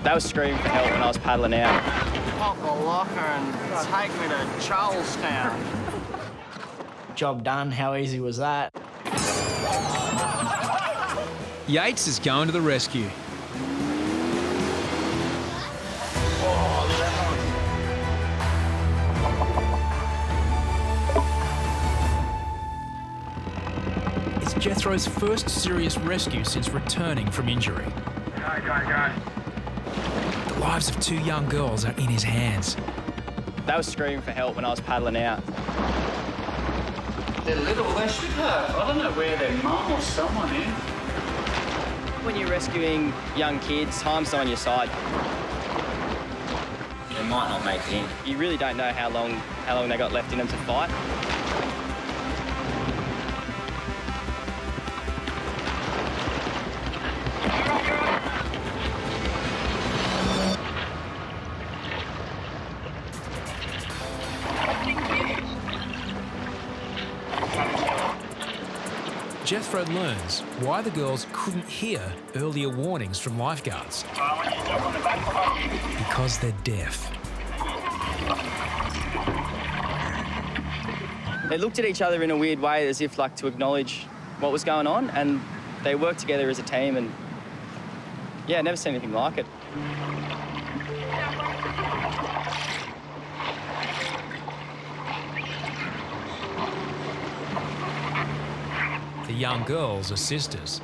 They were screaming for help when I was paddling out. Pop the locker and take me to Charlestown. Job done. How easy was that? Yates is going to the rescue. It's Jethro's first serious rescue since returning from injury. Go. The lives of two young girls are in his hands. They were screaming for help when I was paddling out. They're little, they should have. I don't know where their mum or someone is. When you're rescuing young kids, time's not on your side. They might not make it in. You really don't know how long they got left in them to fight. Jethro learns why the girls couldn't hear earlier warnings from lifeguards. Because they're deaf. They looked at each other in a weird way, as if like to acknowledge what was going on, and they worked together as a team, and yeah, never seen anything like it. The young girls are sisters.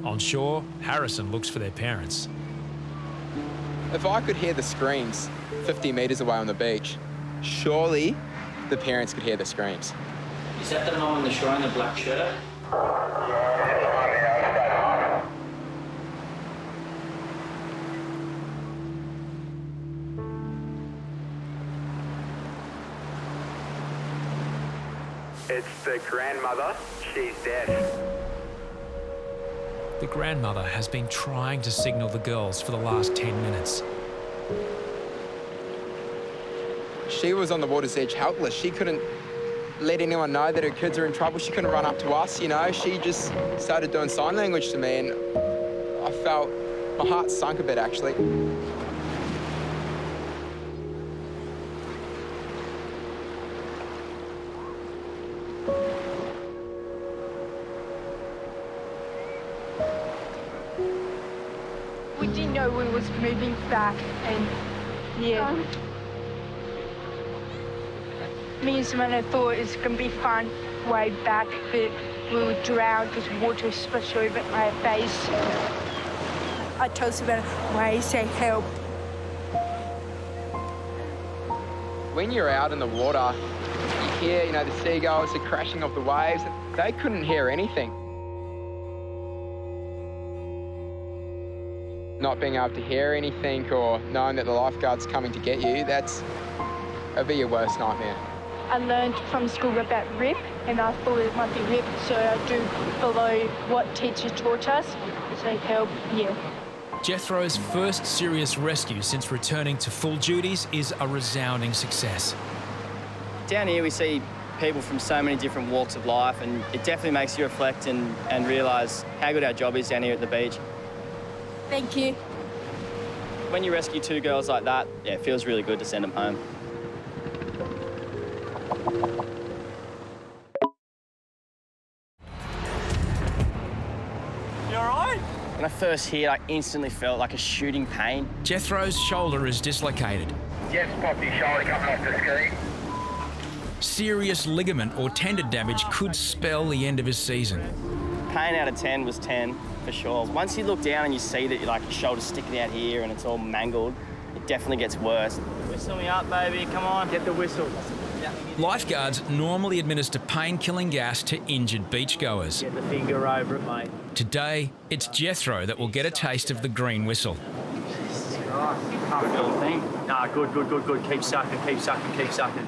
On shore, Harrison looks for their parents. If I could hear the screams 50 metres away on the beach, surely the parents could hear the screams. Is that the mum on the shore in the black shirt? It's the grandmother. She's deaf. The grandmother has been trying to signal the girls for the last 10 minutes. She was on the water's edge helpless. She couldn't let anyone know that her kids are in trouble. She couldn't run up to us, you know. She just started doing sign language to me, and I felt my heart sunk a bit, actually. We didn't know we was moving back, and yeah. Me and Samantha thought it was going to be fun way back, but we were drowned because water splashed over my face. I told Samantha, why say help? When you're out in the water, you hear, you know, the seagulls, the crashing of the waves. They couldn't hear anything. Not being able to hear anything or knowing that the lifeguard's coming to get you, that'd be your worst nightmare. I learned from school about RIP, and I thought it might be RIP, so I do follow what teacher taught us. So help, yeah. Jethro's first serious rescue since returning to full duties is a resounding success. Down here we see people from so many different walks of life, and it definitely makes you reflect and realise how good our job is down here at the beach. Thank you. When you rescue two girls like that, yeah, it feels really good to send them home. You all right? When I first hit, I instantly felt like a shooting pain. Jethro's shoulder is dislocated. Yes, pop your shoulder coming off the screen. Serious ligament or tendon damage could spell the end of his season. Pain out of 10 was 10, for sure. Once you look down and you see that your shoulder's sticking out here and it's all mangled, it definitely gets worse. Whistle me up, baby, come on. Get the whistle. Lifeguards normally administer pain-killing gas to injured beachgoers. Get the finger over it, mate. Today, it's Jethro that will get a taste of the green whistle. Can't feel a thing. Nah, good. Keep sucking.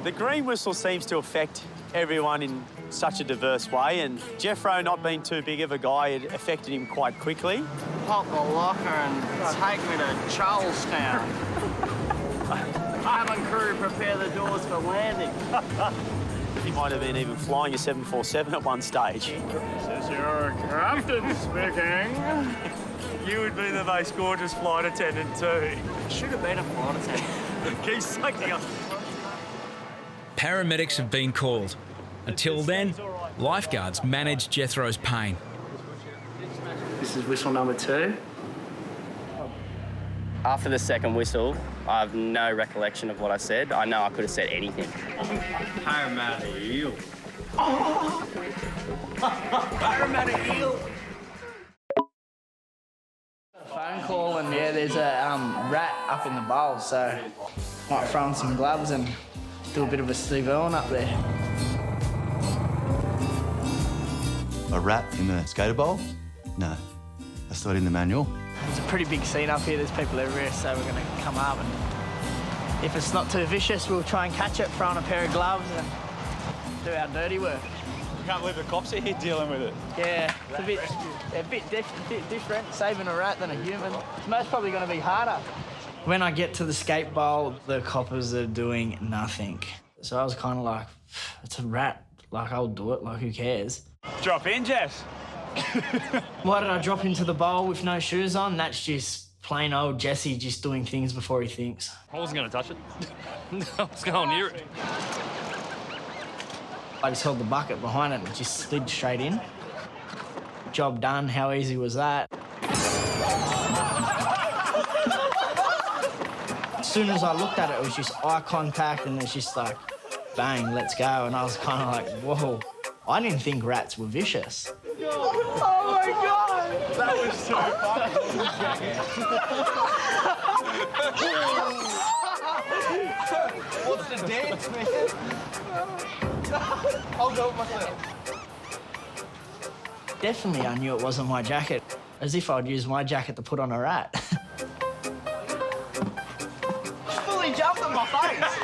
The green whistle seems to affect everyone in such a diverse way, and Jethro not being too big of a guy, it affected him quite quickly. Pop the locker and take me to Charlestown. Cabin crew, prepare the doors for landing. He might have been even flying a 747 at one stage. This is your captain speaking. You would be the most gorgeous flight attendant too. Should have been a flight attendant. Keep sucking up. Paramedics have been called. Until then, lifeguards manage Jethro's pain. This is whistle number 2. After the second whistle, I have no recollection of what I said. I know I could have said anything. Paramedic eel. Paramedic eel. Phone call and yeah, there's a rat up in the bowl, so might throw on some gloves and do a bit of a Steve Irwin up there. A rat in the skater bowl? No, that's not in the manual. It's a pretty big scene up here, there's people everywhere, so we're going to come up and if it's not too vicious, we'll try and catch it, throw on a pair of gloves and do our dirty work. I can't believe the cops are here dealing with it. Yeah, it's a bit different, saving a rat than a human. It's most probably going to be harder. When I get to the skate bowl, the coppers are doing nothing. So I was kind of like, it's a rat, like I'll do it, like who cares? Drop in, Jess. Why did I drop into the bowl with no shoes on? That's just plain old Jesse just doing things before he thinks. I wasn't going to touch it. I was going near it. I just held the bucket behind it and it just slid straight in. Job done, how easy was that? As soon as I looked at it, it was just eye contact and it's just like, bang, let's go. And I was kind of like, whoa, I didn't think rats were vicious. Oh my God! That was so funny. What's the dance, man? I'll go myself. Definitely, I knew it wasn't my jacket. As if I'd use my jacket to put on a rat. Fully jumped on my face.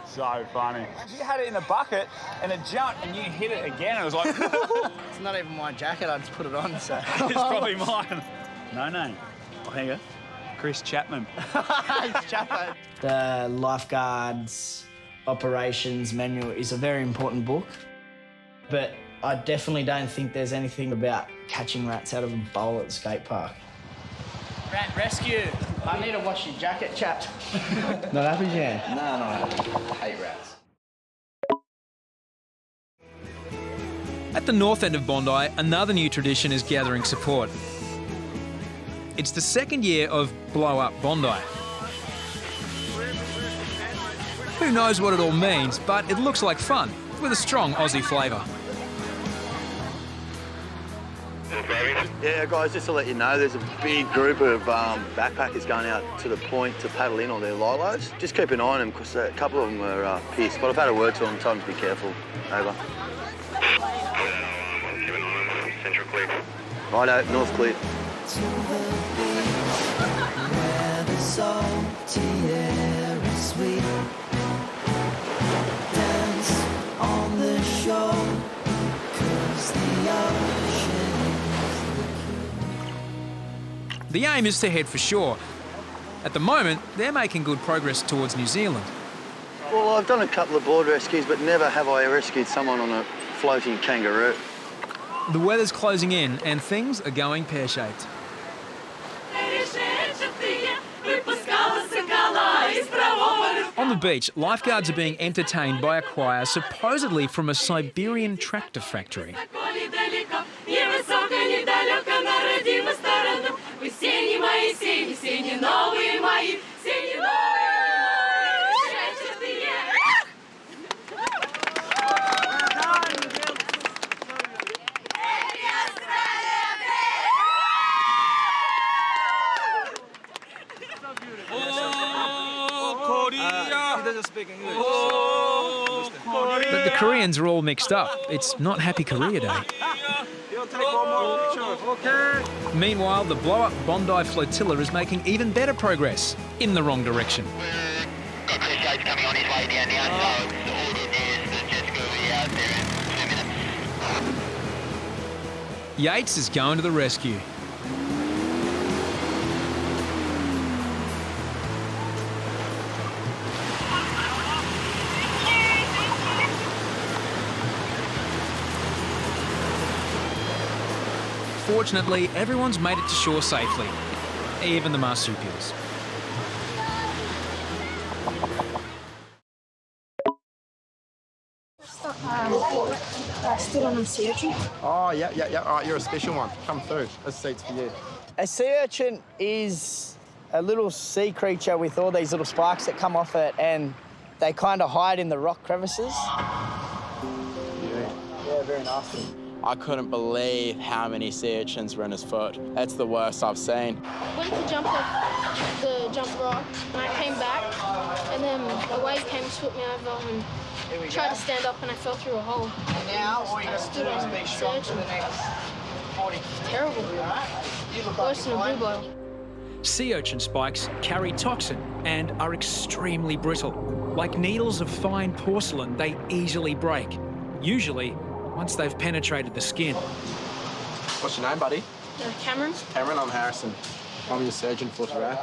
So funny. You had it in the bucket and it jumped and you hit it again. It was like... It's not even my jacket, I just put it on, so... It's probably mine. No name. Oh, hang on. Chris Chapman. It's Chapman. The Lifeguards Operations Manual is a very important book, but I definitely don't think there's anything about catching rats out of a bowl at the skate park. Rat rescue. I need to wash your jacket, chap. Not happy, Jan? No, I hate rats. At the north end of Bondi, another new tradition is gathering support. It's the second year of Blow Up Bondi. Who knows what it all means, but it looks like fun, with a strong Aussie flavour. Yeah, guys, just to let you know, there's a big group of backpackers going out to the point to paddle in on their lilos. Just keep an eye on them, because a couple of them are pissed. But I've had a word to them, told them to be careful. Over. Central clear. Righto, north clear. Where the salty air is sweet, dance on the shore, 'cause the ocean is the key. The aim is to head for shore. At the moment, they're making good progress towards New Zealand. Well, I've done a couple of board rescues, but never have I rescued someone on a floating kangaroo. The weather's closing in and things are going pear-shaped. On the beach, lifeguards are being entertained by a choir supposedly from a Siberian tractor factory. But the Koreans are all mixed up. It's not Happy Korea Day. Meanwhile, the blow-up Bondi flotilla is making even better progress in the wrong direction. Got Chris Yates coming on his way down now, so all good news that Jethro will be out there in 2 minutes. Yates is going to the rescue. Fortunately, everyone's made it to shore safely, even the marsupials. I stood on a sea urchin. Oh, yeah. All right, you're a special one. Come through. This seat's for you. A sea urchin is a little sea creature with all these little spikes that come off it, and they kind of hide in the rock crevices. Yeah, very nasty. I couldn't believe how many sea urchins were in his foot. That's the worst I've seen. Went to jump off the jump rock, and I came back, and then a wave came and swooped me over and tried to stand up, and I fell through a hole. And now all you got to do is be strong for the next 40. Terrible. Worse than a blue boil. Sea urchin spikes carry toxin and are extremely brittle. Like needles of fine porcelain, they easily break, usually once they've penetrated the skin. What's your name, buddy? Cameron. Cameron, I'm Harrison. I'm your surgeon for today.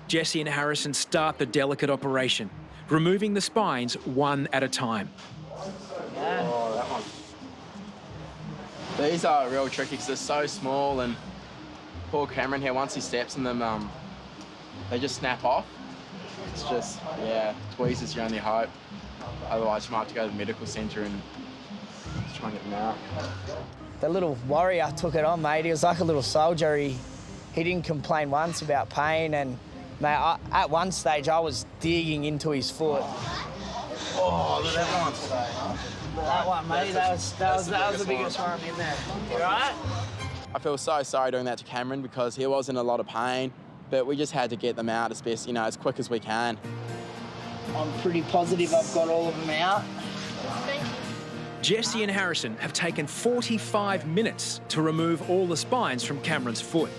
Jesse and Harrison start the delicate operation, removing the spines one at a time. Oh, that one. These are real tricky because they're so small, and poor Cameron here, once he steps in them, they just snap off. It's just, yeah, tweezers your only hope. Otherwise, you might have to go to the medical centre and try and get them out. The little warrior took it on, mate. He was like a little soldier. He didn't complain once about pain, and mate, at one stage I was digging into his foot. Oh, look at that one. That one, mate, that was the biggest one in there. You all right? I feel so sorry doing that to Cameron because he was in a lot of pain, but we just had to get them out as best, as quick as we can. I'm pretty positive I've got all of them out. Thank you. Jesse and Harrison have taken 45 minutes to remove all the spines from Cameron's foot.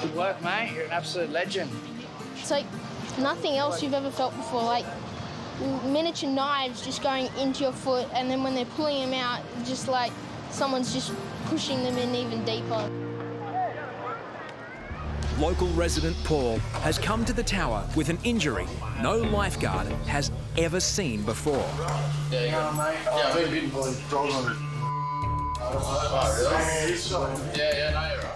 Good work, mate. You're an absolute legend. It's like nothing else you've ever felt before, like miniature knives just going into your foot, and then when they're pulling them out, just like someone's just pushing them in even deeper. Local resident Paul has come to the tower with an injury no lifeguard has ever seen before. Yeah, you got mate. Yeah, I've been bitten by dogs on it. Oh, really? Yeah, no, you're right.